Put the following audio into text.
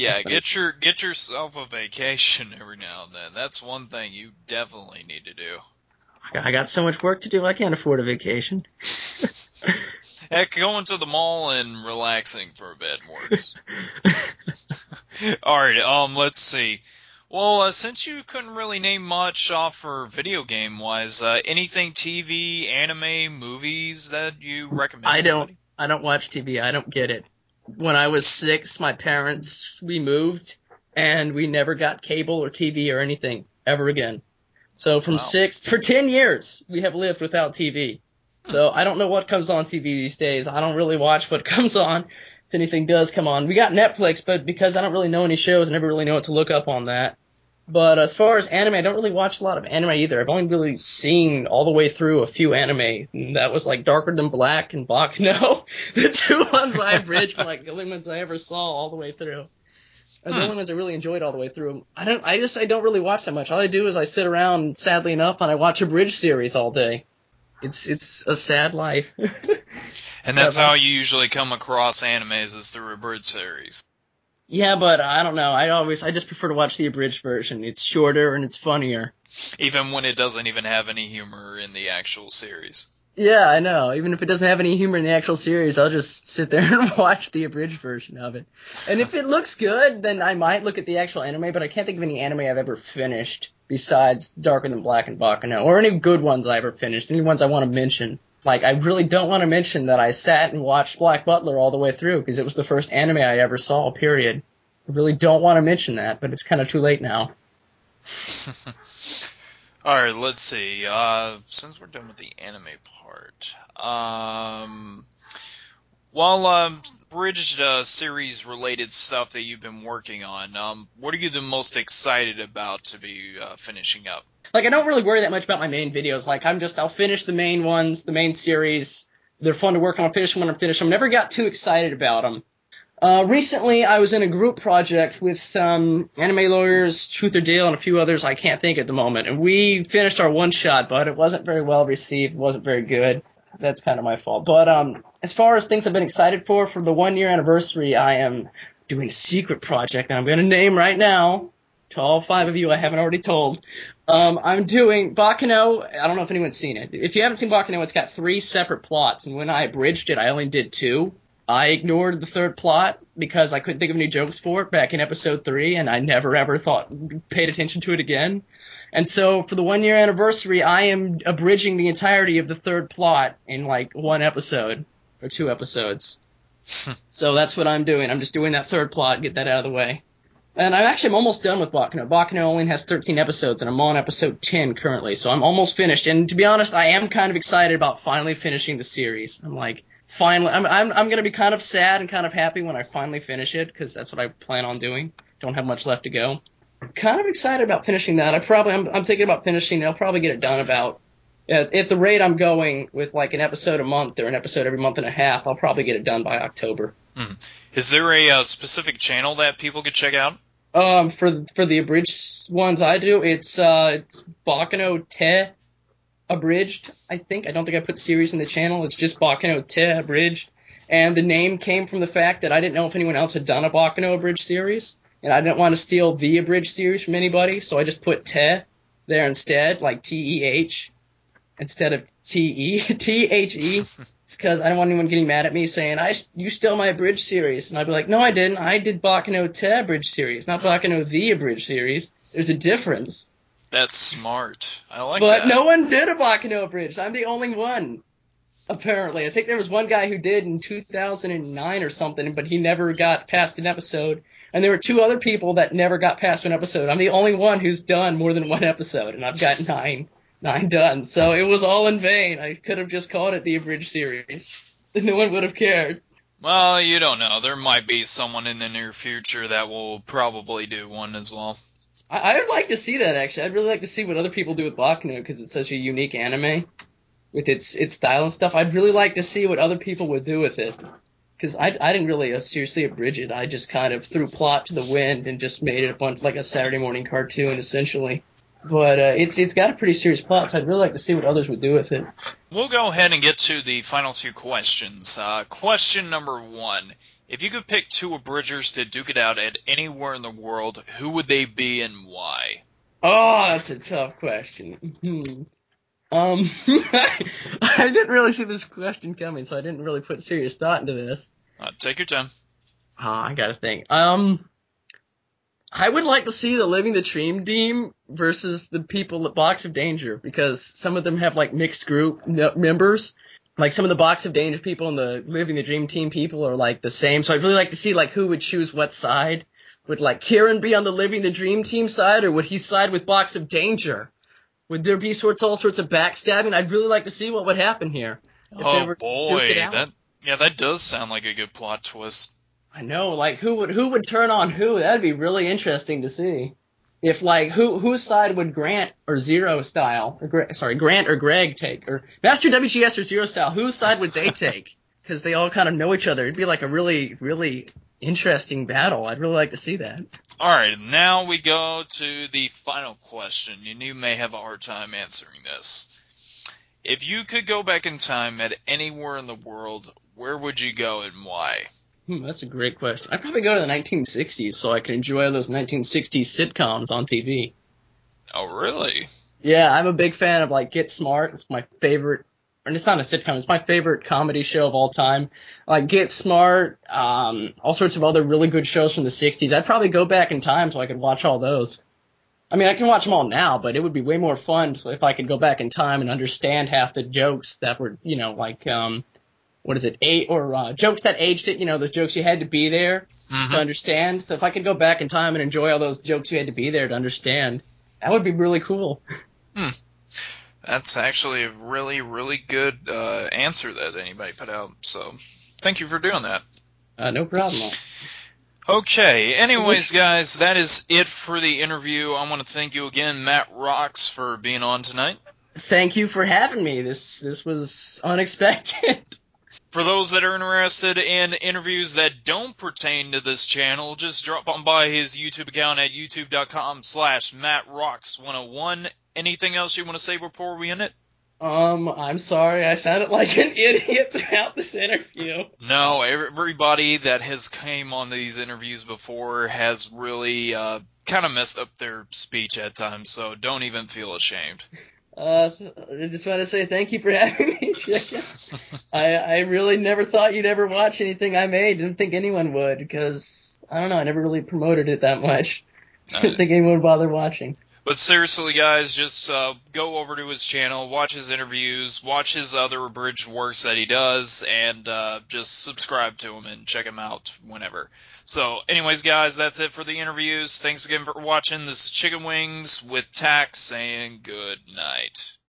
Yeah, get yourself a vacation every now and then. That's one thing you definitely need to do. I got so much work to do, I can't afford a vacation. Heck, going to the mall and relaxing for a bit works. Alright, let's see. Well, since you couldn't really name much off for video game-wise, anything TV, anime, movies that you recommend? I don't watch TV. I don't get it. When I was 6, we moved, and we never got cable or TV or anything ever again. So from 6 for 10 years, we have lived without TV. So I don't know what comes on TV these days. I don't really watch what comes on. If anything does come on, we got Netflix, but because I don't really know any shows, I never really know what to look up on that. But as far as anime, I don't really watch a lot of anime either. I've only really seen all the way through a few anime. That was like Darker Than Black and Baccano. The two ones I abridged were like the only ones I ever saw all the way through. The only ones I really enjoyed all the way through. I don't really watch that much. All I do is I sit around, sadly enough, and I watch abridged series all day. It's a sad life. And that's how you usually come across animes, is through abridged series. Yeah, but I don't know. I just prefer to watch the abridged version. It's shorter and it's funnier. Even when it doesn't even have any humor in the actual series. Yeah, I know. Even if it doesn't have any humor in the actual series, I'll just sit there and watch the abridged version of it. And if it looks good, then I might look at the actual anime, but I can't think of any anime I've ever finished besides Darker Than Black and Baccano, or any good ones I ever finished, any ones I want to mention. Like, I really don't want to mention that I sat and watched Black Butler all the way through, because it was the first anime I ever saw, period. I really don't want to mention that, but it's kind of too late now. Alright, let's see. Since we're done with the anime part, bridged series-related stuff that you've been working on, what are you the most excited about to be finishing up? Like, I don't really worry that much about my main videos. Like, I'll finish the main ones, the main series. They're fun to work on. I'll finish them when I'm finished. Never got too excited about them. Recently, I was in a group project with Anime Lawyers, Truth or Dale, and a few others I can't think at the moment. And we finished our one-shot, but it wasn't very well received. It wasn't very good. That's kind of my fault. But as far as things I've been excited for the 1-year anniversary, I am doing a secret project that I'm going to name right now. To all 5 of you I haven't already told. I'm doing Baccano. I don't know if anyone's seen it. If you haven't seen Baccano, it's got 3 separate plots, and when I abridged it, I only did 2. I ignored the 3rd plot because I couldn't think of any jokes for it back in episode 3, and I never ever paid attention to it again. And so for the 1-year anniversary, I am abridging the entirety of the 3rd plot in like 1 episode or 2 episodes. So that's what I'm doing. I'm just doing that 3rd plot, get that out of the way. And I'm almost done with Baccano. Baccano only has 13 episodes, and I'm on episode 10 currently, so I'm almost finished. And to be honest, I am kind of excited about finally finishing the series. I'm like, finally, I'm going to be kind of sad and kind of happy when I finally finish it, because that's what I plan on doing. Don't have much left to go. Kind of excited about finishing that. I'm thinking about finishing it. I'll probably get it done about, at the rate I'm going with like an episode a month or an episode every month and a half, I'll probably get it done by October. Is there a specific channel that people could check out? For the abridged ones I do, it's Baccano T.A.C. abridged, I think. I don't think I put the series in the channel. It's just Baccano T.A.C. abridged. And the name came from the fact that I didn't know if anyone else had done a Baccano abridged series. And I didn't want to steal the abridged series from anybody, so I just put T.A.C. there instead, like T-E-H, instead of T-E, T-H-E. It's because I don't want anyone getting mad at me saying, you stole my abridged series. And I'd be like, no, I didn't. I did Baccano T.A.C. abridged series, not Baccano the abridged series. There's a difference. That's smart. I like that. But no one did a Baccano abridged. I'm the only one, apparently. I think there was one guy who did in 2009 or something, but he never got past an episode. And there were 2 other people that never got past an episode. I'm the only one who's done more than 1 episode, and I've got 9 done. So it was all in vain. I could have just called it the abridged series. No one would have cared. Well, you don't know. There might be someone in the near future that will probably do one as well. I'd like to see that, actually. I'd really like to see what other people do with Baccano, because it's such a unique anime with its style and stuff. I'd really like to see what other people would do with it. Because I didn't really seriously abridge it. I just kind of threw plot to the wind and just made it like a Saturday morning cartoon, essentially. But it's got a pretty serious plot, so I'd really like to see what others would do with it. We'll go ahead and get to the final 2 questions. Question number 1. If you could pick two abridgers to duke it out at anywhere in the world, who would they be and why? Oh, that's a tough question. I didn't really see this question coming, so I didn't really put serious thought into this. Take your time. I gotta think. I would like to see the Living the Dream team versus the people at Box of Danger, because some of them have like mixed group members. Like some of the Box of Danger people and the Living the Dream team people are like the same. So I'd really like to see like who would choose what side. Would like Kieran be on the Living the Dream team side, or would he side with Box of Danger? Would there be all sorts of backstabbing? I'd really like to see what would happen here if they Oh were to duke it boy, out. that does sound like a good plot twist. I know, like who would turn on who? That'd be really interesting to see. If like whose side would Grant or Zero style, or Grant or Greg take, or Master WGS or Zero style? Whose side would they take? Because they all kind of know each other. It'd be like a really really interesting battle. I'd really like to see that. Alright, now we go to the final question, and you may have a hard time answering this. If you could go back in time at anywhere in the world, where would you go and why? That's a great question. I'd probably go to the 1960s so I could enjoy those 1960s sitcoms on TV. Oh, really? Yeah, I'm a big fan of like Get Smart. It's my favorite, and it's not a sitcom. It's my favorite comedy show of all time. Like Get Smart, all sorts of other really good shows from the 60s. I'd probably go back in time so I could watch all those. I mean, I can watch them all now, but it would be way more fun if I could go back in time and understand half the jokes that were, like, what is it, jokes that aged it, those jokes you had to be there to understand. So if I could go back in time and enjoy all those jokes you had to be there to understand, that would be really cool. That's actually a really, really good answer that anybody put out, so thank you for doing that. No problem. Okay, anyways, guys, that is it for the interview. I want to thank you again, Mattroks, for being on tonight. Thank you for having me. This was unexpected. For those that are interested in interviews that don't pertain to this channel, just drop on by his YouTube account at youtube.com/Mattroks101. Anything else you want to say before we end it? I'm sorry, I sounded like an idiot throughout this interview. No, everybody that has came on these interviews before has really kind of messed up their speech at times, so don't even feel ashamed. I just want to say thank you for having me. I really never thought you'd ever watch anything I made. Didn't think anyone would, because, I don't know, I never really promoted it that much. Didn't think anyone would bother watching. But seriously, guys, just go over to his channel, watch his interviews, watch his other abridged works that he does, and just subscribe to him and check him out whenever. So, anyways, guys, that's it for the interviews. Thanks again for watching. This is Chicken Wings with T.A.C. saying good night.